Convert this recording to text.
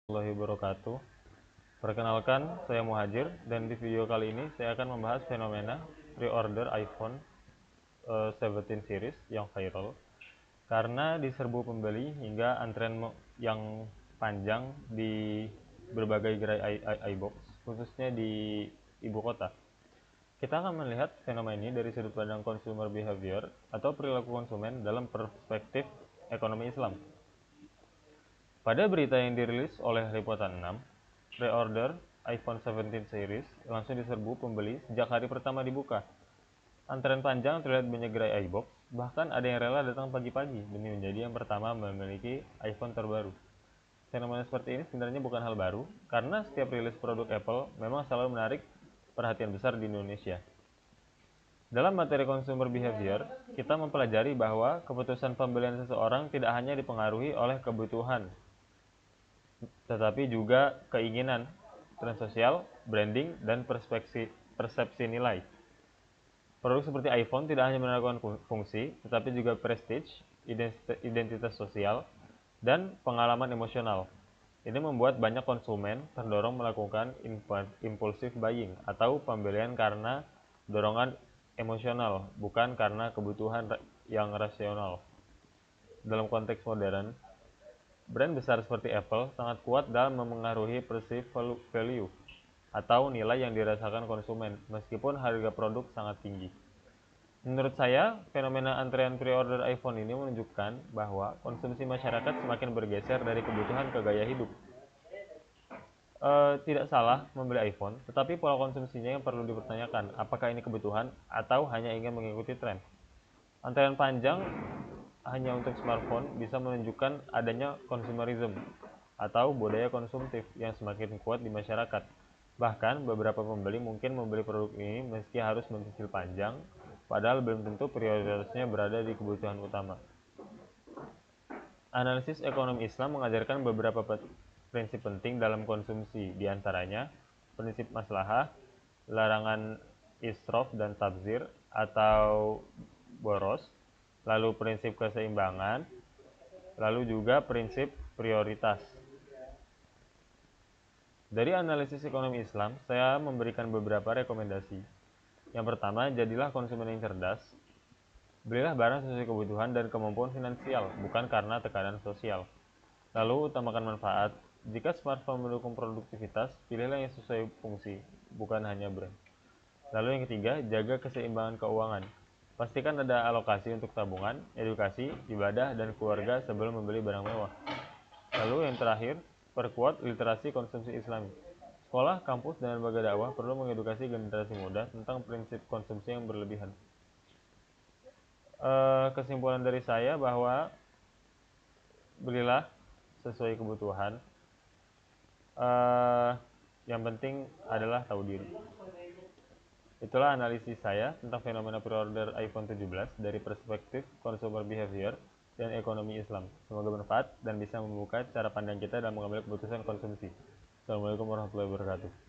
Warahmatullahi wabarakatuh. Perkenalkan, saya Muhajir dan di video kali ini saya akan membahas fenomena pre-order iPhone 17 series yang viral karena diserbu pembeli hingga antrean yang panjang di berbagai gerai iBox, khususnya di ibu kota. Kita akan melihat fenomena ini dari sudut pandang consumer behavior atau perilaku konsumen dalam perspektif ekonomi Islam. Pada berita yang dirilis oleh Liputan 6, pre-order iPhone 17 series langsung diserbu pembeli sejak hari pertama dibuka. Antrean panjang terlihat banyak gerai iBox, bahkan ada yang rela datang pagi-pagi demi menjadi yang pertama memiliki iPhone terbaru. Fenomena seperti ini sebenarnya bukan hal baru, karena setiap rilis produk Apple memang selalu menarik perhatian besar di Indonesia. Dalam materi consumer behavior, kita mempelajari bahwa keputusan pembelian seseorang tidak hanya dipengaruhi oleh kebutuhan, tetapi juga keinginan, tren sosial, branding, dan persepsi nilai. Produk seperti iPhone tidak hanya menawarkan fungsi, tetapi juga prestige, identitas sosial, dan pengalaman emosional. Ini membuat banyak konsumen terdorong melakukan impulsive buying atau pembelian karena dorongan emosional, bukan karena kebutuhan yang rasional. Dalam konteks modern, brand besar seperti Apple sangat kuat dalam memengaruhi perceived value atau nilai yang dirasakan konsumen, meskipun harga produk sangat tinggi. Menurut saya, fenomena antrean pre-order iPhone ini menunjukkan bahwa konsumsi masyarakat semakin bergeser dari kebutuhan ke gaya hidup. Tidak salah membeli iPhone, tetapi pola konsumsinya yang perlu dipertanyakan, apakah ini kebutuhan atau hanya ingin mengikuti tren. Antrean panjang hanya untuk smartphone bisa menunjukkan adanya consumerism atau budaya konsumtif yang semakin kuat di masyarakat. Bahkan beberapa pembeli mungkin membeli produk ini meski harus mencicil panjang, padahal belum tentu prioritasnya berada di kebutuhan utama. Analisis ekonomi Islam mengajarkan beberapa prinsip penting dalam konsumsi, diantaranya prinsip maslahah, larangan israf dan tabzir atau boros, lalu prinsip keseimbangan, lalu juga prinsip prioritas. Dari analisis ekonomi Islam, saya memberikan beberapa rekomendasi. Yang pertama, jadilah konsumen yang cerdas. Belilah barang sesuai kebutuhan dan kemampuan finansial, bukan karena tekanan sosial. Lalu, utamakan manfaat. Jika smartphone mendukung produktivitas, pilihlah yang sesuai fungsi, bukan hanya brand. Lalu yang ketiga, jaga keseimbangan keuangan. Pastikan ada alokasi untuk tabungan, edukasi, ibadah, dan keluarga sebelum membeli barang mewah. Lalu yang terakhir, perkuat literasi konsumsi Islami. Sekolah, kampus, dan lembaga dakwah perlu mengedukasi generasi muda tentang prinsip konsumsi yang berlebihan. Kesimpulan dari saya bahwa belilah sesuai kebutuhan. Yang penting adalah tahu diri. Itulah analisis saya tentang fenomena pre-order iPhone 17 dari perspektif consumer behavior dan ekonomi Islam. Semoga bermanfaat dan bisa membuka cara pandang kita dalam mengambil keputusan konsumsi. Assalamualaikum warahmatullahi wabarakatuh.